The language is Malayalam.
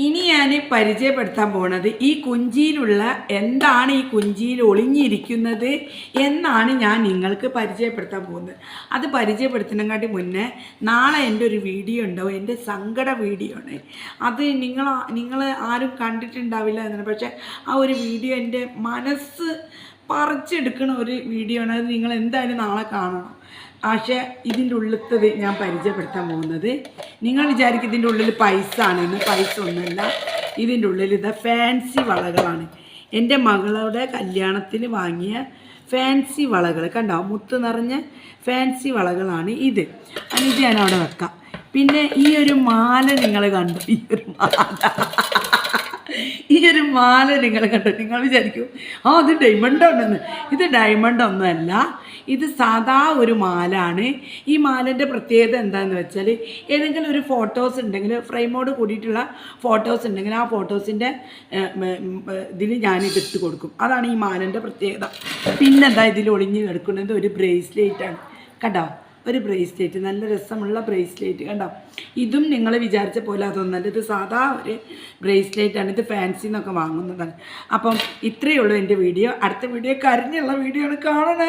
ഇനി ഞാൻ പരിചയപ്പെടുത്താൻ പോണത് ഈ കുഞ്ചിയിലുള്ള എന്താണ് ഈ കുഞ്ചിയിൽ ഒളിഞ്ഞിരിക്കുന്നത് എന്നാണ് ഞാൻ നിങ്ങൾക്ക് പരിചയപ്പെടുത്താൻ പോകുന്നത്. അത് പരിചയപ്പെടുത്തുന്നതിനെക്കാട്ടി മുന്നേ നാളെ എൻ്റെ ഒരു വീഡിയോ ഉണ്ടാവും, എൻ്റെ സങ്കട വീഡിയോ ആണ്. അത് നിങ്ങൾ ആരും കണ്ടിട്ടുണ്ടാവില്ല എന്നാണ്, പക്ഷേ ആ ഒരു വീഡിയോ എൻ്റെ മനസ്സ് പറിച്ചെടുക്കുന്ന ഒരു വീഡിയോ ആണ്. അത് നിങ്ങൾ എന്തായാലും നാളെ കാണണം. പക്ഷേ ഇതിൻ്റെ ഉള്ളിലത്തത് ഞാൻ പരിചയപ്പെടുത്താൻ പോകുന്നത്, നിങ്ങൾ വിചാരിക്കും ഇതിൻ്റെ ഉള്ളിൽ പൈസ ആണെന്ന്. പൈസ ഒന്നുമല്ല, ഇതിൻ്റെ ഉള്ളിൽ ഇതാ ഫാൻസി വളകളാണ്. എൻ്റെ മകളുടെ കല്യാണത്തിന് വാങ്ങിയ ഫാൻസി വളകൾ കണ്ടോ, മുത്ത് നിറഞ്ഞ ഫാൻസി വളകളാണ് ഇത്. ഇത് ഞാൻ അവിടെ വെക്കാം. പിന്നെ ഈ ഒരു മാല നിങ്ങൾ കണ്ടു, ഈ ഒരു മാല നിങ്ങൾ കണ്ടു. നിങ്ങൾ വിചാരിക്കും അത് ഡയമണ്ട് ഉണ്ടെന്ന്. ഇത് ഡയമണ്ട് ഒന്നുമല്ല, ഇത് സാധാ ഒരു മാലാണ്. ഈ മാലേൻ്റെ പ്രത്യേകത എന്താണെന്ന് വെച്ചാൽ, ഏതെങ്കിലും ഒരു ഫോട്ടോസ് ഉണ്ടെങ്കിൽ, ഫ്രെയിമോട് കൂടിയിട്ടുള്ള ഫോട്ടോസ് ഉണ്ടെങ്കിൽ ആ ഫോട്ടോസിൻ്റെ ഇതിൽ ഞാനിത് ഇട്ട് കൊടുക്കും. അതാണ് ഈ മാലേൻ്റെ പ്രത്യേകത. പിന്നെന്താ ഇതിൽ ഒളിഞ്ഞ് കിടക്കുന്നത് ഒരു ബ്രേസ്ലെറ്റാണ്. കണ്ടോ, ഒരു ബ്രേസ്ലെറ്റ്, നല്ല രസമുള്ള ബ്രേസ്ലെറ്റ് കണ്ടോ. ഇതും നിങ്ങൾ വിചാരിച്ച പോലെ അതൊന്നല്ല, ഇത് സാധാ ഒരു ബ്രേസ്ലെറ്റാണ്. ഇത് ഫാൻസി എന്നൊക്കെ വാങ്ങുന്നതാണ്. അപ്പം ഇത്രയേ ഉള്ളൂ എൻ്റെ വീഡിയോ. അടുത്ത വീഡിയോ കരഞ്ഞുള്ള വീഡിയോ ആണ് കാണണേ.